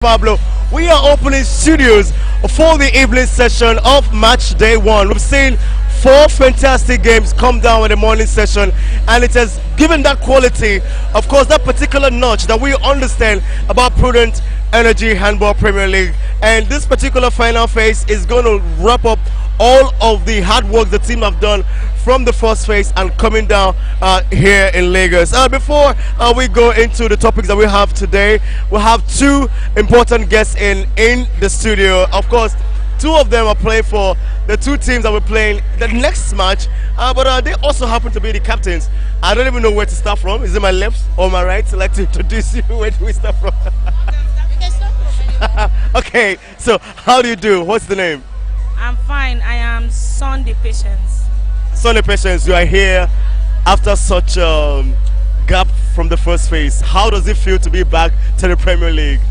Pablo. We are opening studios for the evening session of match day one. We've seen four fantastic games come down in the morning session, and it has given that quality, of course, that particular notch that we understand about Prudent Energy Handball Premier League. And this particular final phase is going to wrap up all of the hard work the team have done from the first phase and coming down here in Lagos. Before we go into the topics that we have today, we have two important guests in the studio. Of course, two of them are playing for the two teams that we're playing the next match, but they also happen to be the captains. I don't even know where to start from. Is it my left or my right? I'd like to introduce you. Where do we start from? You can start from anywhere. Okay, so how do you do? What's the name? I'm fine. I am Sunday Patience. Sunday Patience, you are here after such a gap from the first phase. How does it feel to be back to the Premier League?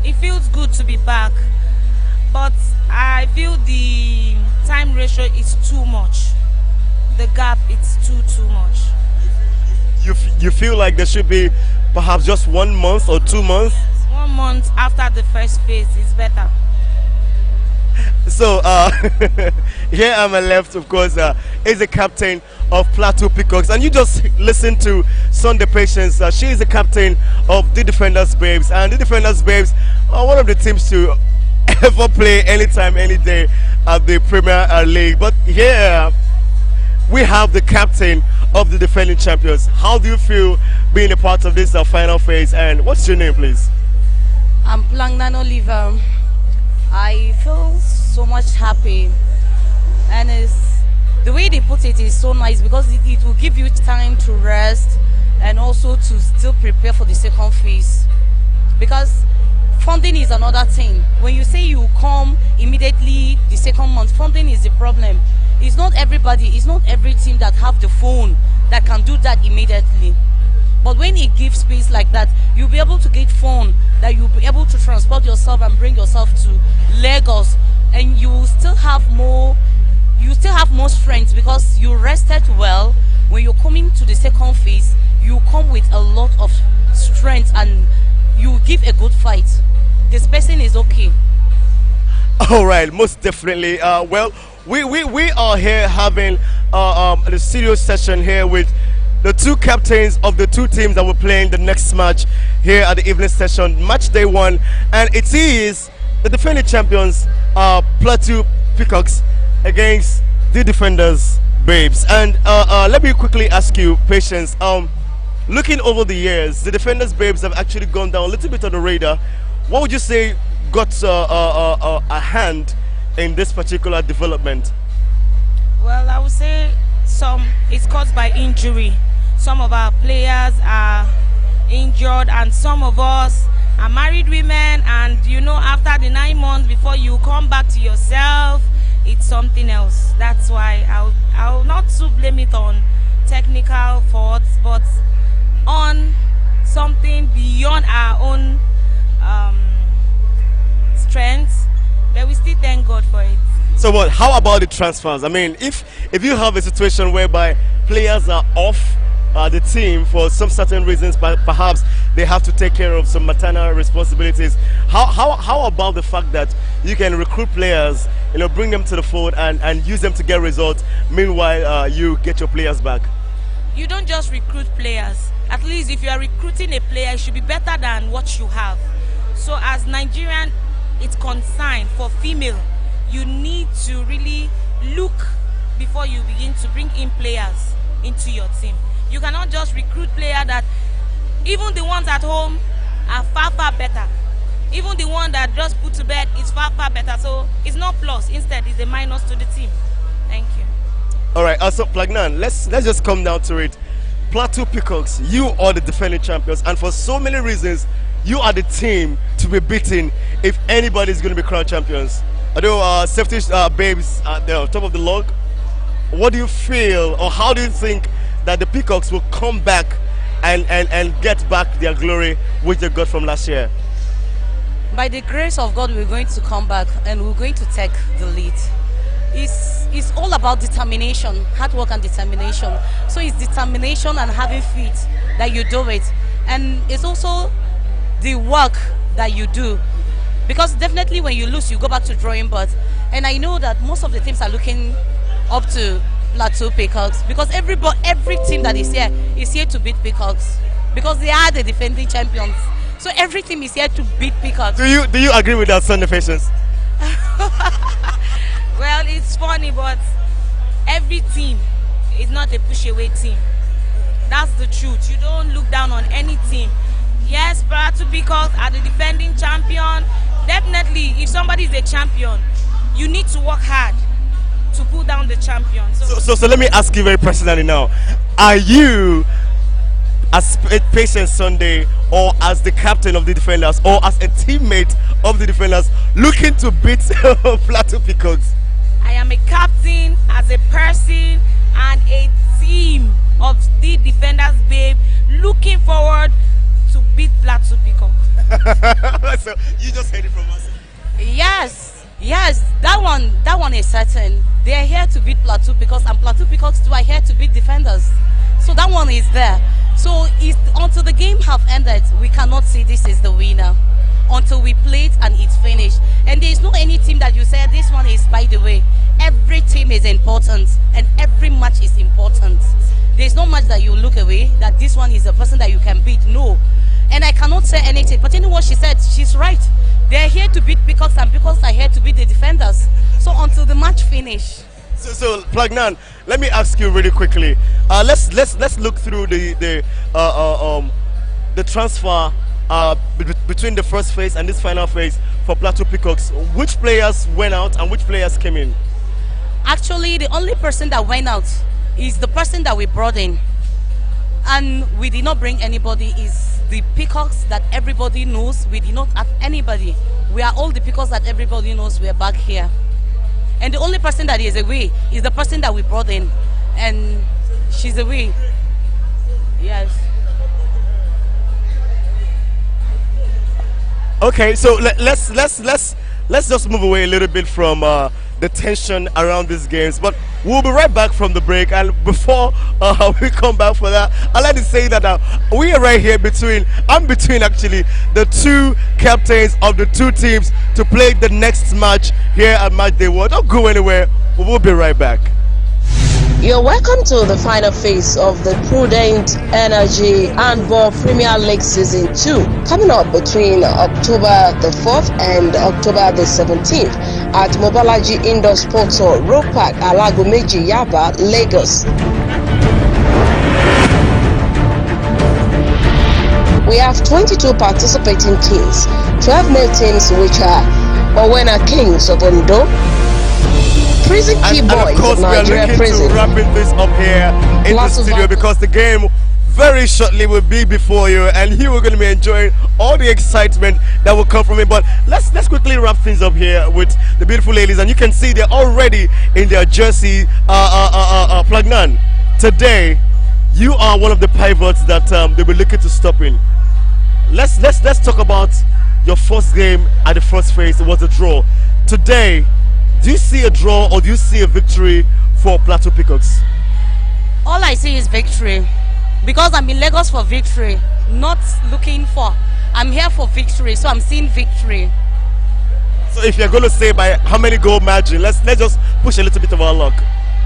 It feels good to be back, but I feel the time ratio is too much. The gap is too much. You feel like there should be perhaps just 1 month or 2 months? 1 month after the first phase is better. So here on my left, of course, is the captain of Plateau Peacocks, and you just listen to Sunday Patience. She is the captain of the Defenders Babes, and the Defenders Babes are one of the teams to ever play anytime, any day at the Premier League. But here we have the captain of the defending champions. How do you feel being a part of this final phase, and what's your name, please? I'm Plangnan Oliver. I feel so much happy, and the way they put it is so nice because it will give you time to rest and also to still prepare for the second phase, because funding is another thing. When you say you come immediately the second month, funding is the problem. It's not everybody, it's not every team that have the phone that can do that immediately. But when it gives space like that, you'll be able to get phone that you'll be able to transport yourself and bring yourself to Lagos, and you will still have more. You still have more strength because you rested well. When you're coming to the second phase, you come with a lot of strength and you give a good fight. This person is okay. All right, most definitely. Well, we are here having the studio session here with the two captains of the two teams that we're playing the next match here at the evening session, match day one, and it is the defending champions, Plateau Peacocks, against the Defenders Babes. And let me quickly ask you, Patience, looking over the years, the Defenders Babes have actually gone down a little bit on the radar. What would you say got a hand in this particular development? Well, I would say it's caused by injury. Some of our players are injured, and some of us are married women, and you know, after the 9 months before you come back to yourself, it's something else. That's why I'll not to blame it on technical faults, but on something beyond our own strengths. But we still thank God for it. So what? How about the transfers? I mean, if you have a situation whereby players are off the team for some certain reasons, but perhaps they have to take care of some maternal responsibilities, how about the fact that you can recruit players, you know, bring them to the fold and use them to get results, meanwhile you get your players back? You don't just recruit players. At least if you are recruiting a player, it should be better than what you have. So as Nigerian, it's concerned for female, you need to really look before you begin to bring in players into your team. You cannot just recruit players that even the ones at home are far better. Even the one that just put to bed is far better. So it's not plus, instead it's a minus to the team. Thank you. All right, so Plagnan, let's just come down to it. Plateau Peacocks, you are the defending champions, and for so many reasons, you are the team to be beaten if anybody is going to be crowned champions. Although Safety Babes at the top of the log, what do you feel, or how do you think that the Peacocks will come back and get back their glory which they got from last year? By the grace of God, we're going to come back and we're going to take the lead. It's all about determination, hard work and determination. So it's determination and having faith that you do it. And it's also the work that you do Because definitely when you lose, you go back to drawing board. And I know that most of the teams are looking up to Plateau Peacocks because every team that is here to beat Peacocks because they are the defending champions. So every team is here to beat Peacocks. Do you agree with that, Sunday Patience? Well, it's funny, but every team is not a push-away team. That's the truth. You don't look down on any team. Yes, Plateau Peacocks are the defending champion. Definitely, if somebody is a champion, you need to work hard to pull down the champion. So let me ask you very personally now. Are you, as Patience Sunday, or as the captain of the defenders, or as a teammate of the defenders, looking to beat Plateau Peacocks? I am a captain, as a person, and a team of the defenders, babe, looking forward to beat Plateau Peacocks. So you just heard it from us. Yes, that one is certain. They are here to beat Plateau Peacocks, and Plateau Peacocks too are here to beat defenders. So that one is there. So until the game have ended, we cannot say this is the winner until we play it and it's finished. And there is no any team that you say this one is by the way. Every team is important, and every match is important. There is no match that you look away that this one is a person that you can beat. No. And I cannot say anything. But you know what she said? She's right. They're here to beat Peacocks, and Peacocks are here to beat the defenders. So until the match finish. So Plagnan, let me ask you really quickly. Let's look through the transfer between the first phase and this final phase for Plateau Peacocks. Which players went out and which players came in? Actually, the only person that went out is the person that we brought in, and we did not bring anybody. Is the Peacocks that everybody knows. We did not have anybody. We are all the Peacocks that everybody knows. We are back here, and the only person that is away is the person that we brought in, and she's away. Yes. Okay, so let's just move away a little bit from the tension around these games, but we'll be right back from the break. And before we come back for that, I'd like to say that we are right here I'm between actually the two captains of the two teams to play the next match here at Match Day 1. Don't go anywhere, we'll be right back. You're welcome to the final phase of the Prudent Energy Handball Premier League Season 2, coming up between October the 4th and October the 17th at Mobalaji Indoor Sports Hall, Road Park, Alagomeji, Yaba, Lagos. We have 22 participating teams, 12 male teams which are Owena Kings of Ondo, Prison Key and Boys of course, of Nigeria we are looking Prison. to wrapping this up here in the studio because the game very shortly will be before you, and you are going to be enjoying all the excitement that will come from it. But let's quickly wrap things up here with the beautiful ladies, and you can see they're already in their jersey. Plagnan, today you are one of the pivots that they were looking to stop in. Let's talk about your first game at the first phase. It was a draw. Today, do you see a draw or do you see a victory for Plateau Peacocks? All I see is victory, because I'm in Lagos for victory, not looking for. I'm here for victory, so I'm seeing victory. So if you're going to say by how many goal margin, let's just push a little bit of our luck.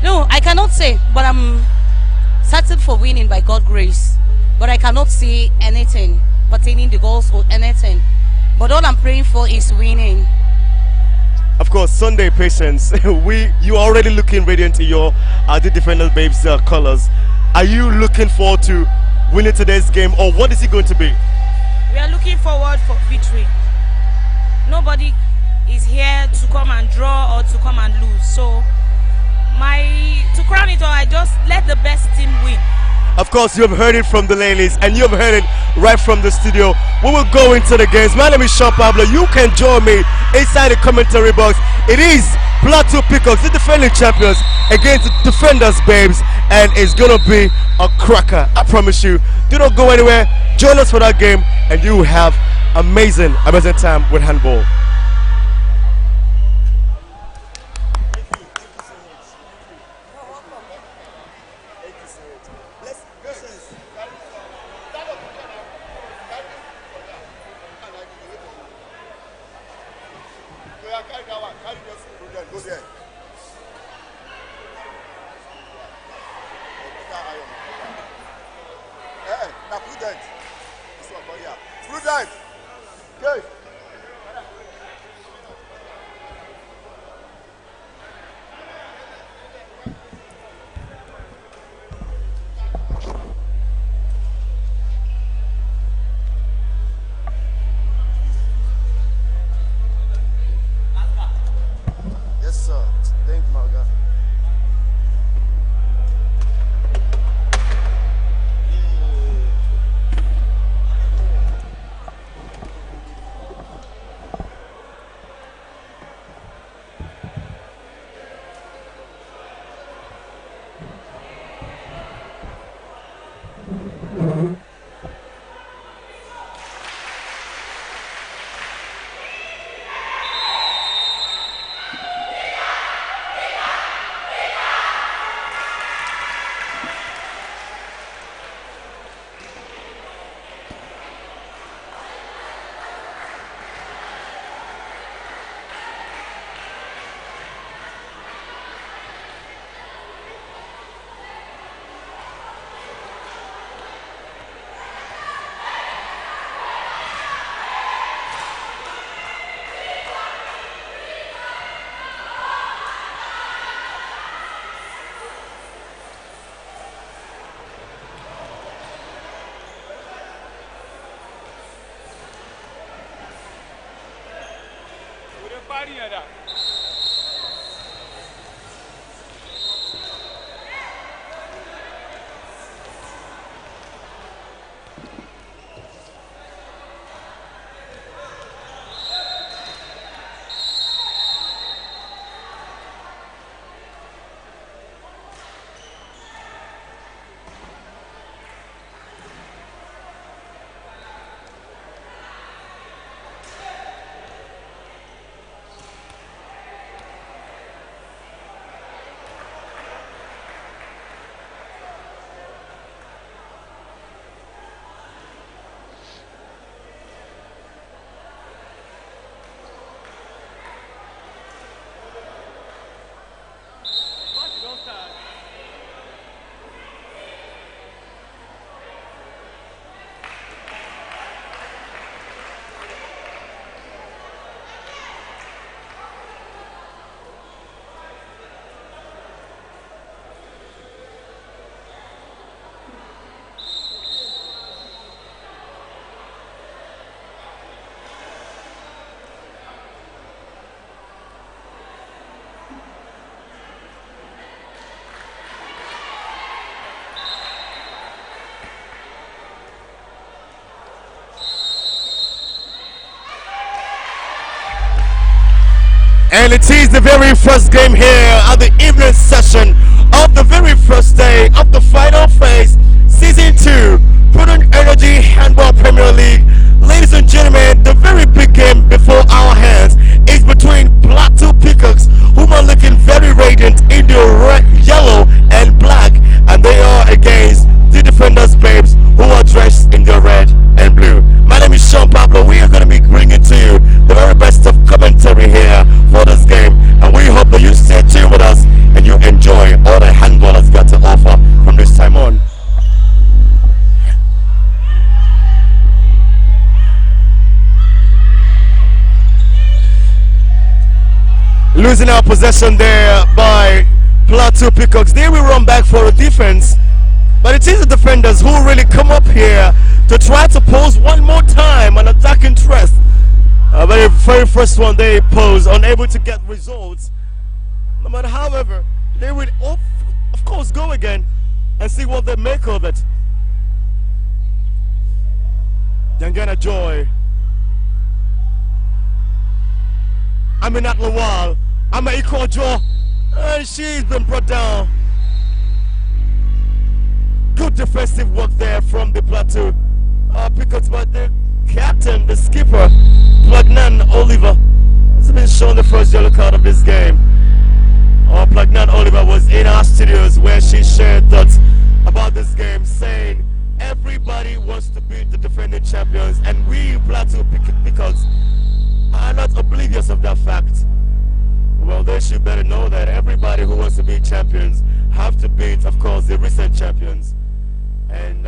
No, I cannot say, but I'm certain for winning by God's grace. But I cannot see anything pertaining the goals or anything. But all I'm praying for is winning. Of course, Sunday Patience, you are already looking radiant in your the Defenders Babes colors. Are you looking forward to winning today's game, or what is it going to be? We are looking forward for victory. Nobody is here to come and draw or to come and lose. So to crown it all, I just let the best team win. Of course, you have heard it from the ladies, and you have heard it right from the studio. We will go into the games. My name is Sean Pablo. You can join me inside the commentary box. It is Plateau Peacocks, the defending champions, against the Defenders Babes, and it's gonna be a cracker. I promise you. Do not go anywhere. Join us for that game, and you will have amazing time with handball. carry that one. Carry this Prudent. Go there. Now Prudent. This one, go here. Prudent. Okay. Yes, sir. Thank you, my guy. And it is the very first game here at the evening session of the very first day of the final phase, Season 2, Prudent Energy Handball Premier League. Ladies and gentlemen, the very big game before our hands is between Plateau Peacocks, whom are looking very radiant in the red, yellow and black, and they are against the Defenders Babes, who are dressed in the red and blue. My name is Sean Pablo. We are going to be bringing to you the very best of commentary here for this game, and we hope that you stay tuned with us and you enjoy all the handball has got to offer from this time on. Losing our possession there by Plateau Peacocks. They will run back for a defense, but it is the defenders who really come up here to try to pose one more time an attacking threat. The very first one they pose, unable to get results. But however, they will of course go again and see what they make of it. Dangana Joy, Aminat Lawal, Amaiko Jo, and she's been brought down. Good defensive work there from the Plateau Peacocks, but the captain, the skipper, Plagnan Oliver, has been shown the first yellow card of this game. Plagnan Oliver was in our studios where she shared thoughts about this game, saying everybody wants to beat the defending champions, and we Plateau Peacocks are not oblivious because of that fact, well, they should better know that everybody who wants to be champions have to beat, of course, the recent champions. And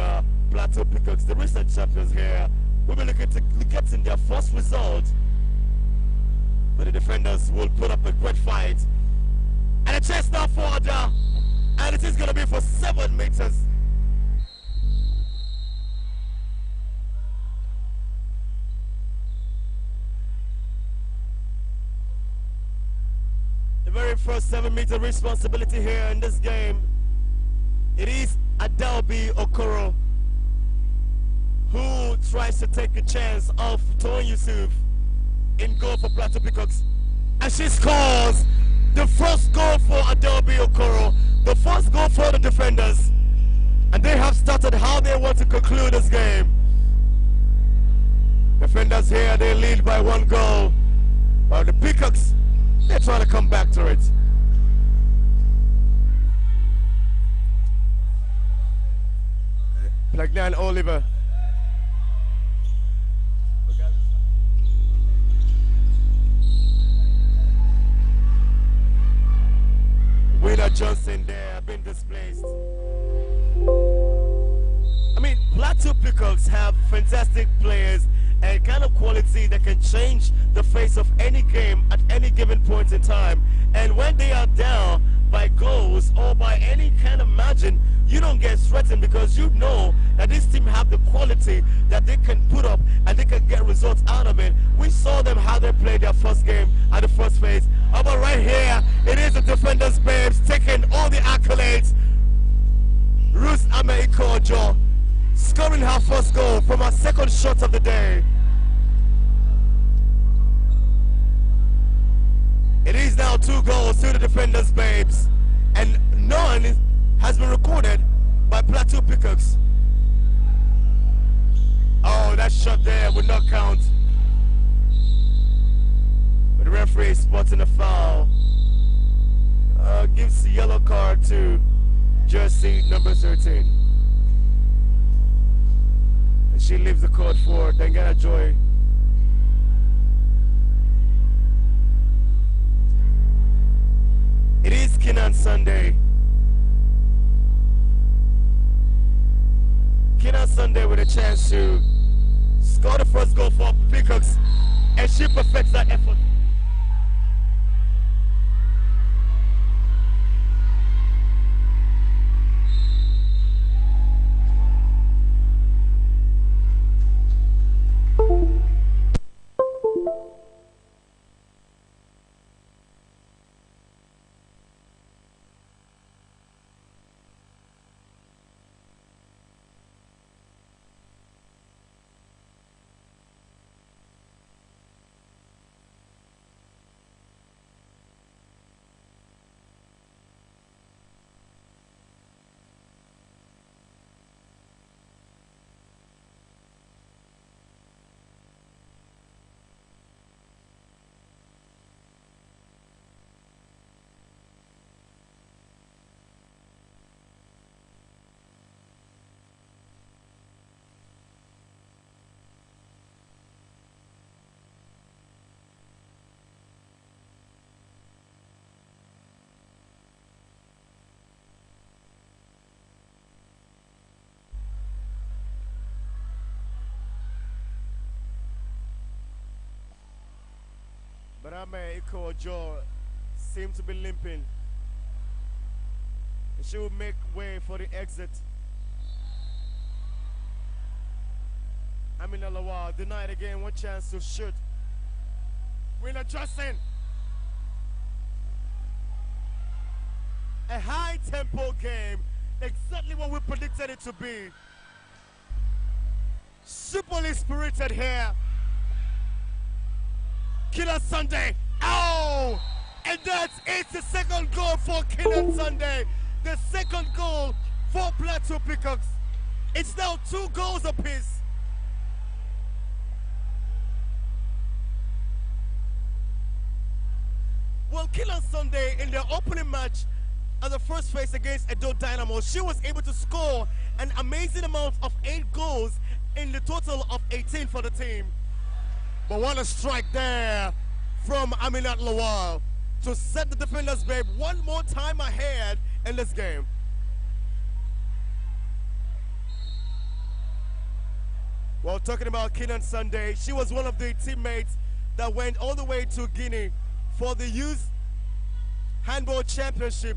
Plateau Peacocks, the recent champions here, will be looking to getting their first result. But the defenders will put up a great fight. And a chase now forward, and it is going to be for 7 meters. The very first 7-meter responsibility here in this game, it is Adelbi Okoro who tries to take a chance of Toyin Yusuf in goal for Plateau Peacocks, and she scores the first goal for Adelbi Okoro, the first goal for the defenders, and they have started how they want to conclude this game. Defenders here, they lead by 1 goal, while the Peacocks, they're trying to come back to it. Plagnan Oliver. Wheeler Johnson there have been displaced. I mean, Plateau Peacocks have fantastic players and kind of quality that can change the face of any game at any given point in time. And when they are down by goals or by any kind of margin, you don't get threatened because you know that this team have the quality that they can put up and they can get results out of it. We saw them how they played their first game at the first phase. But right here, it is the defenders' babes taking all the accolades. Ruth Ameiko Ojo scoring her first goal from her second shot of the day. It is now 2 goals to the defenders' babes, and none has been recorded by Plateau Peacocks. Oh, that shot there would not count. But the referee is spotting a foul. Gives the yellow card to jersey number 13. And she leaves the court for Dangana Joy. It is Kinan Sunday. Kinan Sunday with a chance to score the first goal for Peacocks, and she perfects that effort. But Ame Iko Ojo seemed to be limping. And she will make way for the exit. Amina Lawal denied again, 1 chance to shoot. Winner Justin. A high tempo game, exactly what we predicted it to be. Superly spirited here. Killer Sunday. Oh! And that's it's the second goal for Killer Sunday. The second goal for Plateau Peacocks. It's now 2 goals apiece. Well, Killer Sunday in their opening match at the first phase against Edo Dynamo, she was able to score an amazing amount of 8 goals in the total of 18 for the team. But what a strike there from Aminat Lawal to set the defenders, babe, one more time ahead in this game. Well, talking about Kenan Sunday, she was one of the teammates that went all the way to Guinea for the Youth Handball Championship,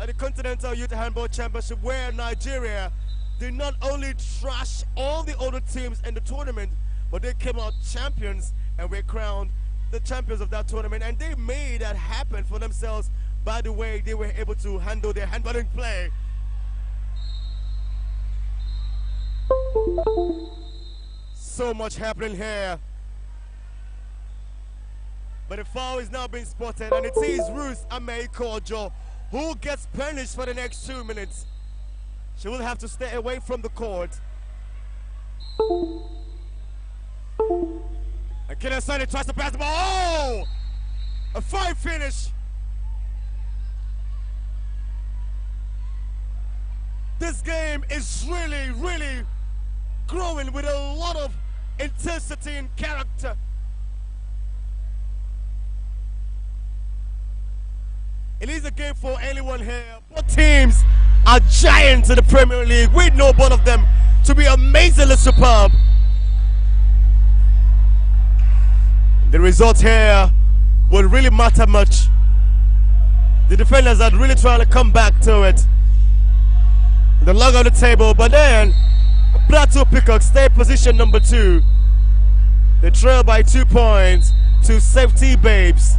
the Continental Youth Handball Championship, where Nigeria did not only trash all the other teams in the tournament, but they came out champions and were crowned the champions of that tournament. And they made that happen for themselves by the way they were able to handle their handballing play. So much happening here. But the foul is now being spotted, and it is Ruth Amei Kojo who gets punished for the next 2 minutes. She will have to stay away from the court. And Kenan Sunday tries to pass the ball. Oh! A fine finish. This game is really, really growing with a lot of intensity and character. It is a game for anyone here. Both teams are giants in the Premier League. We know both of them to be amazingly superb. The result here will really matter much. The defenders are really trying to come back to it. The log on the table, but then Plateau Peacocks stay position number 2. They trail by 2 points to Safety Babes.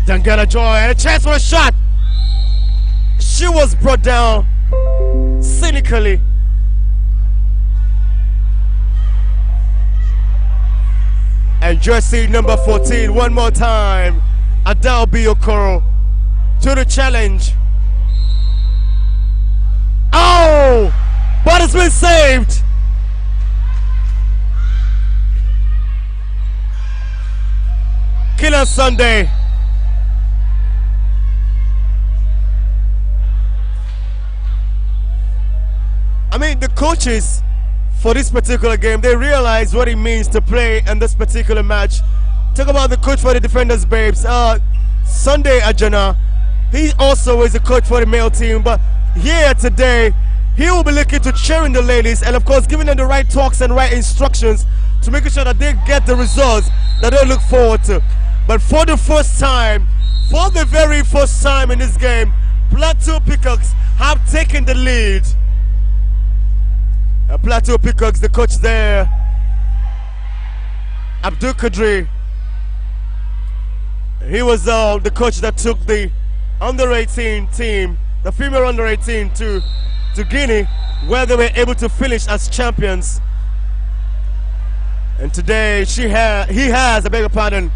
Dangana Joy, and a chance for a shot. She was brought down cynically. And jersey number 14, one more time, Adao Biokoro to the challenge. Oh, but it's been saved. Kenan Sunday. I mean, the coaches for this particular game, they realize what it means to play in this particular match. Talk about the coach for the defenders, babes. Sunday Ajana, he also is a coach for the male team, but here today, he will be looking to cheering the ladies and of course giving them the right talks and right instructions to make sure that they get the results that they look forward to. But for the first time, for the very first time in this game, Plateau Peacocks have taken the lead. Plateau Peacocks, the coach there, Abdul Kadri, he was the coach that took the under-18 team, the female under-18 to Guinea, where they were able to finish as champions. And today he has, I beg your pardon,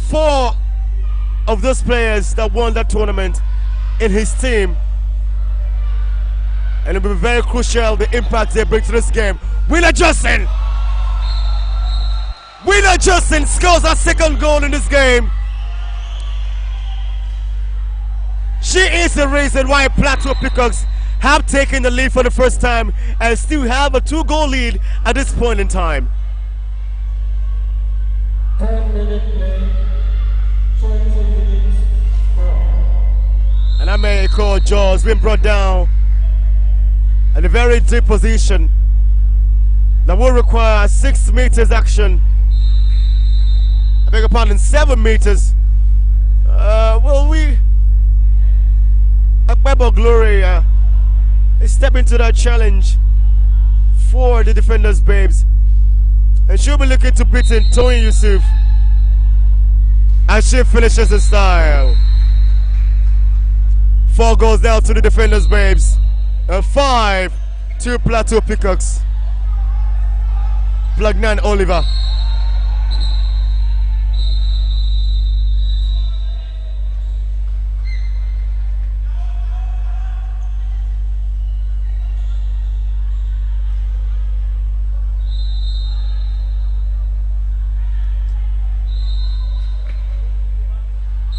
4 of those players that won that tournament in his team. And it will be very crucial the impact they bring to this game. Wheeler Justin scores her second goal in this game. She is the reason why Plateau Peacocks have taken the lead for the first time and still have a 2-goal lead at this point in time. 10-minute play, 20 minutes And I may call Jaws being brought down in a very deep position that will require 6 meters action. I beg your pardon, 7 meters. Akbebo Glory is stepping into that challenge for the defenders, babes. And she'll be looking to beat in Tony Yusuf as she finishes in style. 4 goals down to the defenders, babes. 5 to Plateau Peacocks. Plugnan Oliver.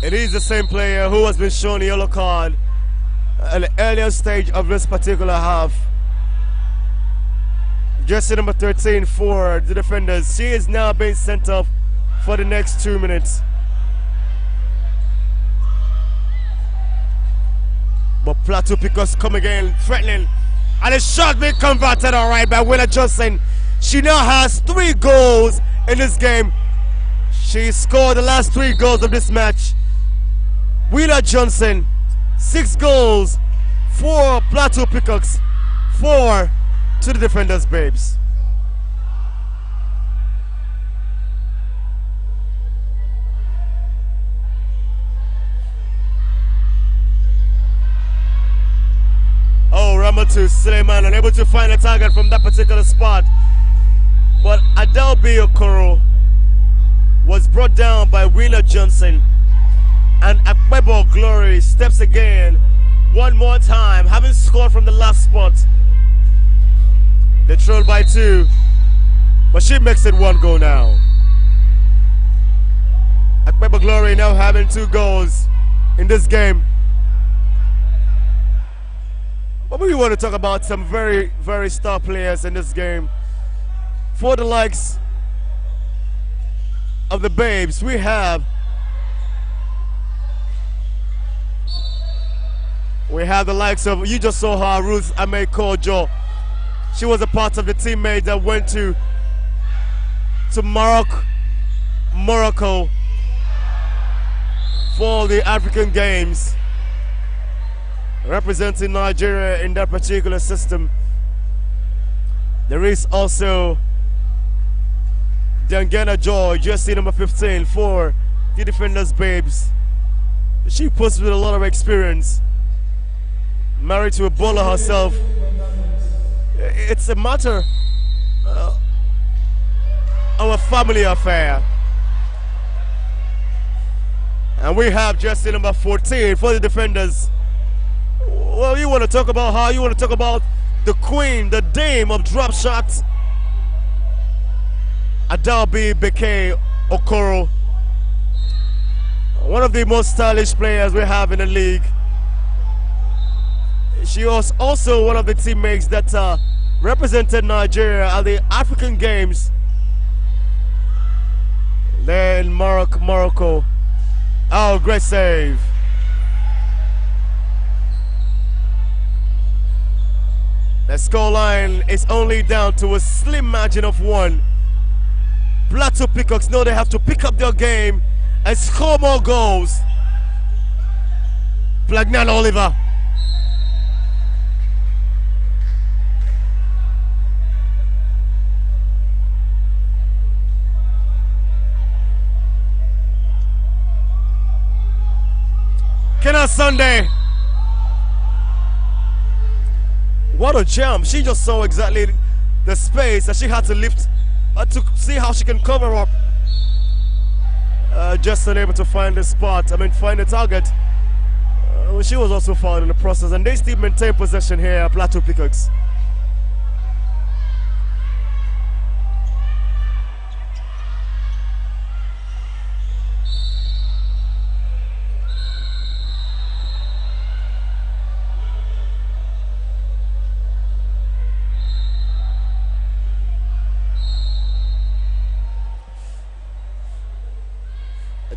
It is the same player who has been shown a yellow card at the earlier stage of this particular half. Jersey number 13 for the defenders. She is now being sent off for the next 2 minutes. But Plateau Pickers come again, threatening. And a shot being converted all right by Willa Johnson. She now has 3 goals in this game. She scored the last 3 goals of this match. Wheeler Johnson, 6 goals for Plateau Peacocks, 4 to the defenders, babes. Oh, Ramatu Suleiman unable to find a target from that particular spot. But Adelbi Okoro was brought down by Wheeler Johnson. And Akpebo Glory steps again, one more time, having scored from the last spot. They trailed by 2, but she makes it 1 goal now. Akpebo Glory now having 2 goals in this game. But we want to talk about some very, very star players in this game. For the likes of the babes, we have the likes of, you just saw her, Ruth Ame Kojo. She was a part of the teammate that went to Morocco for the African Games, representing Nigeria in that particular system. There is also Dangana Joy, jersey number 15 for the defenders, babes. She puts with a lot of experience. Married to Ebola herself. It's a matter of a family affair. And we have jersey number 14 for the defenders. Well, you want to talk about her, you want to talk about the queen, the dame of drop shots, Adalbi Beke Okoro. One of the most stylish players we have in the league. She was also one of the teammates that represented Nigeria at the African Games there in Morocco. Oh, great save. The scoreline is only down to a slim margin of 1. Plateau Peacocks know they have to pick up their game and score more goals. Plagnan Oliver. Kenna Sunday. What a jump. She just saw exactly the space that she had to lift to see how she can cover up. Just unable to find the spot, find the target. She was also fouled in the process, and they still maintain possession here at Plateau Peacocks.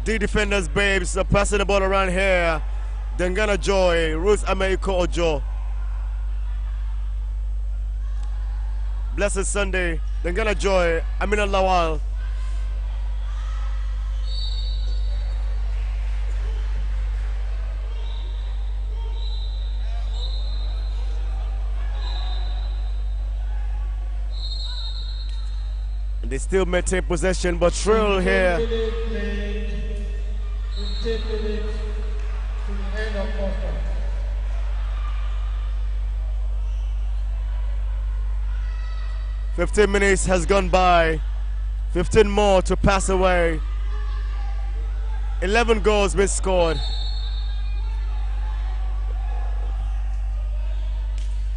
The defenders, babes, are passing the ball around here. Dengana Joy, Ruth Americo Ojo. Blessed Sunday, Dengana Joy, Amina Lawal. And they still maintain possession, but Trill here. 10 minutes to the end of quarter. "15 minutes has gone by, 15 more to pass away. 11 goals been scored.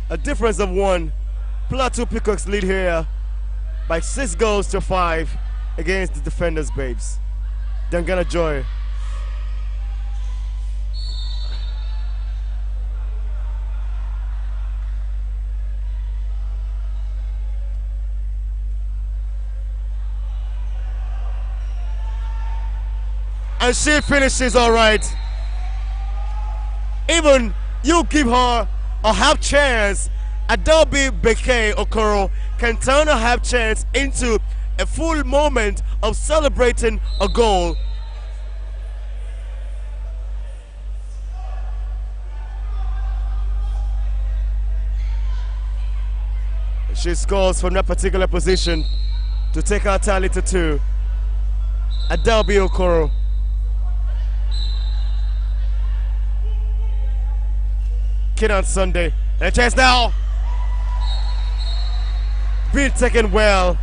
A difference of 1. Plateau Peacocks lead here by 6 goals to 5 against the defenders, babes. Dangana Joy. and she finishes all right. Even you give her a half chance, Adobe Bekay Okoro can turn a half chance into a full moment of celebrating a goal. She scores from that particular position to take her tally to 2. Adobe Okoro. Kid on Sunday. And a chance now. Being taken well